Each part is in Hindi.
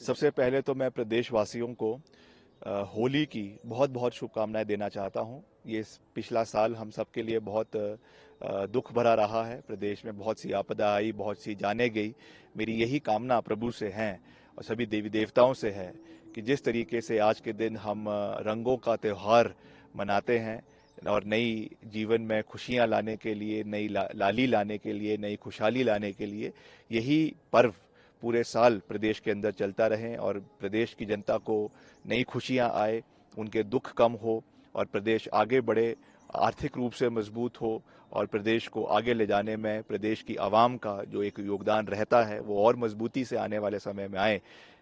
सबसे पहले तो मैं प्रदेशवासियों को होली की बहुत बहुत शुभकामनाएं देना चाहता हूं। ये पिछला साल हम सब के लिए बहुत दुख भरा रहा है। प्रदेश में बहुत सी आपदा आई, बहुत सी जानें गई। मेरी यही कामना प्रभु से है और सभी देवी देवताओं से है कि जिस तरीके से आज के दिन हम रंगों का त्यौहार मनाते हैं और नई जीवन में खुशियां लाने के लिए, नई लाली लाने के लिए, नई खुशहाली लाने के लिए यही पर्व पूरे साल प्रदेश के अंदर चलता रहे और प्रदेश की जनता को नई खुशियां आए, उनके दुख कम हो और प्रदेश आगे बढ़े, आर्थिक रूप से मजबूत हो और प्रदेश को आगे ले जाने में प्रदेश की आवाम का जो एक योगदान रहता है वो और मजबूती से आने वाले समय में आए।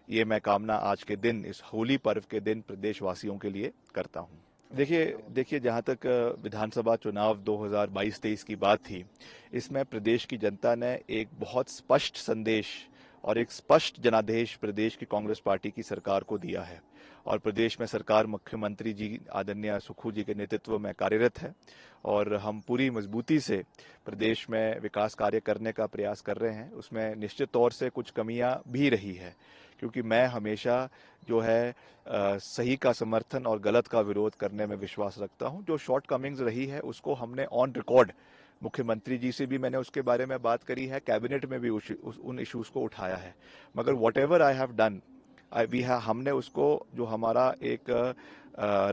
ये मैं कामना आज के दिन, इस होली पर्व के दिन प्रदेशवासियों के लिए करता हूँ। देखिए जहाँ तक विधानसभा चुनाव 2022-23 की बात थी, इसमें प्रदेश की जनता ने एक बहुत स्पष्ट संदेश और एक स्पष्ट जनादेश प्रदेश की कांग्रेस पार्टी की सरकार को दिया है और प्रदेश में सरकार मुख्यमंत्री जी आदरणीय सुखू जी के नेतृत्व में कार्यरत है और हम पूरी मजबूती से प्रदेश में विकास कार्य करने का प्रयास कर रहे हैं। उसमें निश्चित तौर से कुछ कमियां भी रही है, क्योंकि मैं हमेशा जो है सही का समर्थन और गलत का विरोध करने में विश्वास रखता हूं। जो शॉर्ट कमिंग्स रही है उसको हमने ऑन रिकॉर्ड, मुख्यमंत्री जी से भी मैंने उसके बारे में बात करी है, कैबिनेट में भी उन इश्यूज को उठाया है। मगर what ever I have done, हमने उसको, जो हमारा एक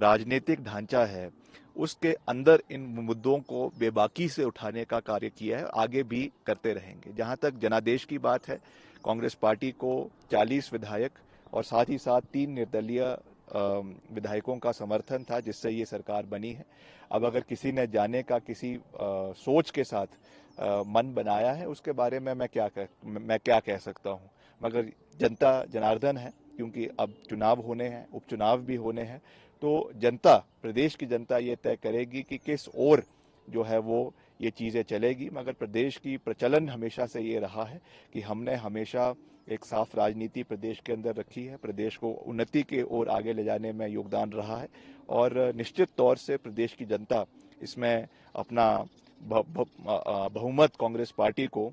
राजनीतिक ढांचा है, उसके अंदर इन मुद्दों को बेबाकी से उठाने का कार्य किया है, आगे भी करते रहेंगे। जहां तक जनादेश की बात है, कांग्रेस पार्टी को 40 विधायक और साथ ही साथ 3 निर्दलीय विधायकों का समर्थन था, जिससे ये सरकार बनी है। अब अगर किसी ने जाने का किसी सोच के साथ मन बनाया है, उसके बारे में मैं क्या कह सकता हूँ। मगर जनता जनार्दन है, क्योंकि अब चुनाव होने हैं, उपचुनाव भी होने हैं, तो जनता, प्रदेश की जनता ये तय करेगी कि किस ओर जो है वो ये चीज़ें चलेगी। मगर प्रदेश की प्रचलन हमेशा से ये रहा है कि हमने हमेशा एक साफ राजनीति प्रदेश के अंदर रखी है, प्रदेश को उन्नति के ओर आगे ले जाने में योगदान रहा है और निश्चित तौर से प्रदेश की जनता इसमें अपना बहुमत कांग्रेस पार्टी को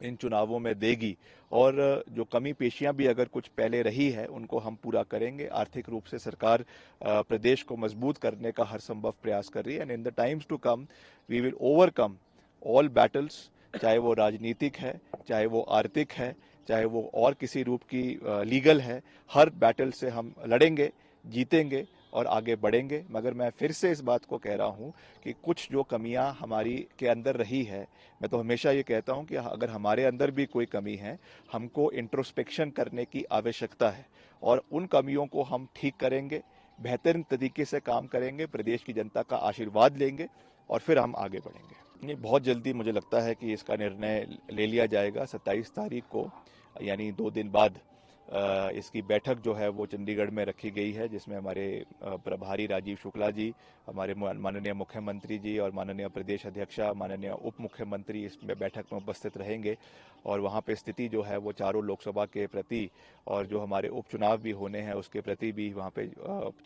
इन चुनावों में देगी और जो कमी पेशियां भी अगर कुछ पहले रही है उनको हम पूरा करेंगे। आर्थिक रूप से सरकार प्रदेश को मजबूत करने का हर संभव प्रयास कर रही है and in the times to come we will overcome all battles, चाहे वो राजनीतिक है, चाहे वो आर्थिक है, चाहे वो और किसी रूप की लीगल है। हर बैटल से हम लड़ेंगे, जीतेंगे और आगे बढ़ेंगे। मगर मैं फिर से इस बात को कह रहा हूं कि कुछ जो कमियां हमारी के अंदर रही है, मैं तो हमेशा ये कहता हूं कि अगर हमारे अंदर भी कोई कमी है, हमको इंट्रोस्पेक्शन करने की आवश्यकता है और उन कमियों को हम ठीक करेंगे, बेहतरीन तरीके से काम करेंगे, प्रदेश की जनता का आशीर्वाद लेंगे और फिर हम आगे बढ़ेंगे। ये बहुत जल्दी मुझे लगता है कि इसका निर्णय ले लिया जाएगा। 27 तारीख को, यानी 2 दिन बाद, इसकी बैठक जो है वो चंडीगढ़ में रखी गई है, जिसमें हमारे प्रभारी राजीव शुक्ला जी, हमारे माननीय मुख्यमंत्री जी और माननीय प्रदेश अध्यक्षा, माननीय उप मुख्यमंत्री इसमें बैठक में उपस्थित रहेंगे और वहाँ पे स्थिति जो है वो चारों लोकसभा के प्रति और जो हमारे उपचुनाव भी होने हैं उसके प्रति भी वहाँ पे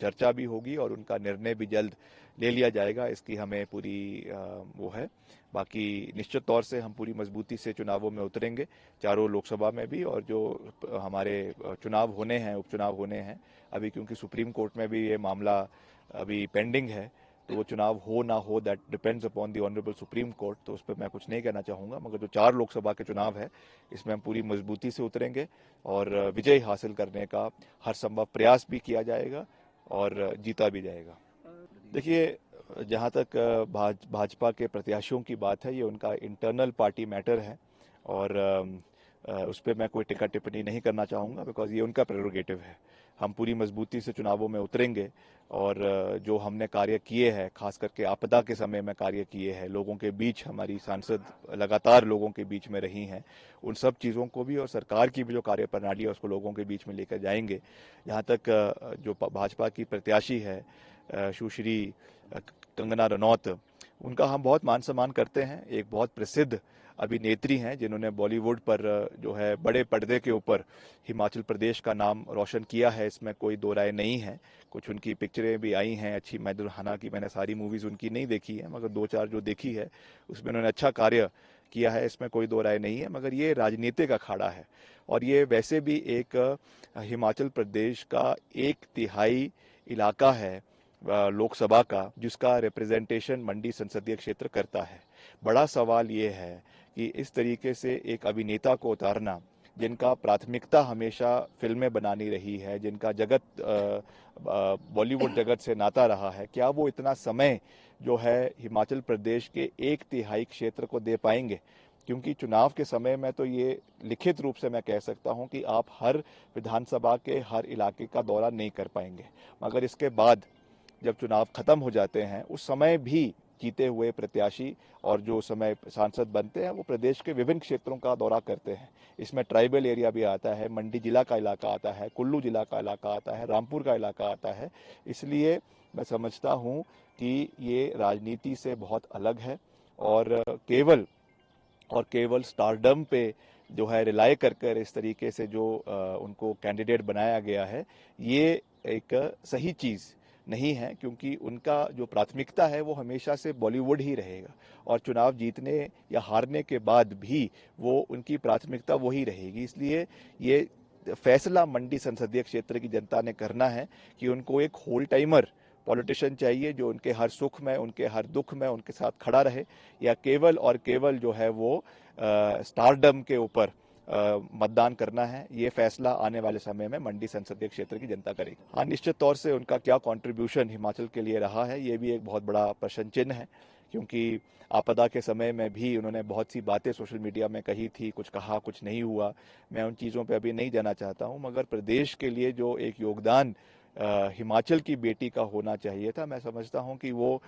चर्चा भी होगी और उनका निर्णय भी जल्द ले लिया जाएगा। इसकी हमें पूरी वो है। बाकी निश्चित तौर से हम पूरी मजबूती से चुनावों में उतरेंगे, चारों लोकसभा में भी, और जो हमारे चुनाव होने हैं, उपचुनाव होने हैं अभी, क्योंकि सुप्रीम कोर्ट में भी ये मामला अभी पेंडिंग है, तो वो चुनाव हो ना हो that depends upon the honourable supreme court, तो उस पर मैं कुछ नहीं कहना चाहूँगा। मगर जो 4 लोकसभा के चुनाव है इसमें हम पूरी मजबूती से उतरेंगे और विजय हासिल करने का हर संभव प्रयास भी किया जाएगा और जीता भी जाएगा। देखिए, जहाँ तक भाजपा के प्रत्याशियों की बात है, ये उनका इंटरनल पार्टी मैटर है और उस पर मैं कोई टिक्का टिप्पणी नहीं करना चाहूँगा, बिकॉज ये उनका प्रेरोगेटिव है। हम पूरी मजबूती से चुनावों में उतरेंगे और जो हमने कार्य किए हैं, खास करके आपदा के समय में कार्य किए हैं, लोगों के बीच हमारी सांसद लगातार लोगों के बीच में रही हैं, उन सब चीज़ों को भी और सरकार की भी जो कार्य प्रणाली है उसको लोगों के बीच में लेकर जाएंगे। जहाँ तक जो भाजपा की प्रत्याशी है सुश्री कंगना रनौत, उनका हम बहुत मान सम्मान करते हैं। एक बहुत प्रसिद्ध अभिनेत्री हैं जिन्होंने बॉलीवुड पर जो है बड़े पर्दे के ऊपर हिमाचल प्रदेश का नाम रोशन किया है, इसमें कोई दो राय नहीं है। कुछ उनकी पिक्चरें भी आई हैं अच्छी, हालांकि मैंने सारी मूवीज़ उनकी नहीं देखी है, मगर 2-4 जो देखी है उसमें उन्होंने अच्छा कार्य किया है, इसमें कोई दो राय नहीं है, मगर ये राजनीतिक अखाड़ा है। और ये वैसे भी एक हिमाचल प्रदेश का 1/3 इलाका है लोकसभा का, जिसका रिप्रेजेंटेशन मंडी संसदीय क्षेत्र करता है। बड़ा सवाल ये है कि इस तरीके से एक अभिनेता को उतारना, जिनका प्राथमिकता हमेशा फिल्में बनानी रही है, जिनका जगत बॉलीवुड जगत से नाता रहा है, क्या वो इतना समय जो है हिमाचल प्रदेश के 1/3 क्षेत्र को दे पाएंगे? क्योंकि चुनाव के समय में तो ये लिखित रूप से मैं कह सकता हूं कि आप हर विधानसभा के हर इलाके का दौरा नहीं कर पाएंगे, मगर इसके बाद जब चुनाव खत्म हो जाते हैं उस समय भी जीते हुए प्रत्याशी और जो समय सांसद बनते हैं वो प्रदेश के विभिन्न क्षेत्रों का दौरा करते हैं। इसमें ट्राइबल एरिया भी आता है, मंडी जिला का इलाका आता है, कुल्लू जिला का इलाका आता है, रामपुर का इलाका आता है। इसलिए मैं समझता हूं कि ये राजनीति से बहुत अलग है और केवल स्टारडम पे जो है रिलाय कर इस तरीके से जो उनको कैंडिडेट बनाया गया है, ये एक सही चीज़ नहीं है, क्योंकि उनका जो प्राथमिकता है वो हमेशा से बॉलीवुड ही रहेगा और चुनाव जीतने या हारने के बाद भी वो उनकी प्राथमिकता वही रहेगी। इसलिए ये फैसला मंडी संसदीय क्षेत्र की जनता ने करना है कि उनको एक होल टाइमर पॉलिटिशियन चाहिए जो उनके हर सुख में, उनके हर दुख में उनके साथ खड़ा रहे, या केवल और केवल जो है वो स्टारडम के ऊपर मतदान करना है। ये फैसला आने वाले समय में मंडी संसदीय क्षेत्र की जनता करेगी। हाँ, निश्चित तौर से उनका क्या कंट्रीब्यूशन हिमाचल के लिए रहा है, ये भी एक बहुत बड़ा प्रश्न चिन्ह है, क्योंकि आपदा के समय में भी उन्होंने बहुत सी बातें सोशल मीडिया में कही थी, कुछ कहा, कुछ नहीं हुआ। मैं उन चीज़ों पे अभी नहीं जाना चाहता हूँ, मगर प्रदेश के लिए जो एक योगदान हिमाचल की बेटी का होना चाहिए था, मैं समझता हूं कि वो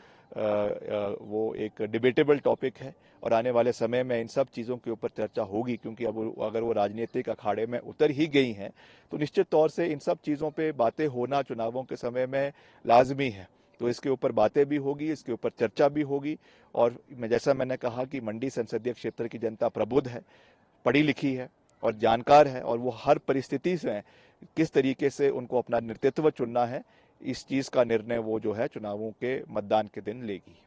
एक डिबेटेबल टॉपिक है और आने वाले समय में इन सब चीज़ों के ऊपर चर्चा होगी, क्योंकि अब अगर वो राजनीतिक अखाड़े में उतर ही गई हैं तो निश्चित तौर से इन सब चीज़ों पे बातें होना चुनावों के समय में लाजमी है। तो इसके ऊपर बातें भी होगी, इसके ऊपर चर्चा भी होगी। और जैसा मैंने कहा कि मंडी संसदीय क्षेत्र की जनता प्रबुद्ध है, पढ़ी लिखी है और जानकार है, और वो हर परिस्थिति से किस तरीके से उनको अपना नेतृत्व चुनना है, इस चीज का निर्णय वो जो है चुनावों के मतदान के दिन लेगी।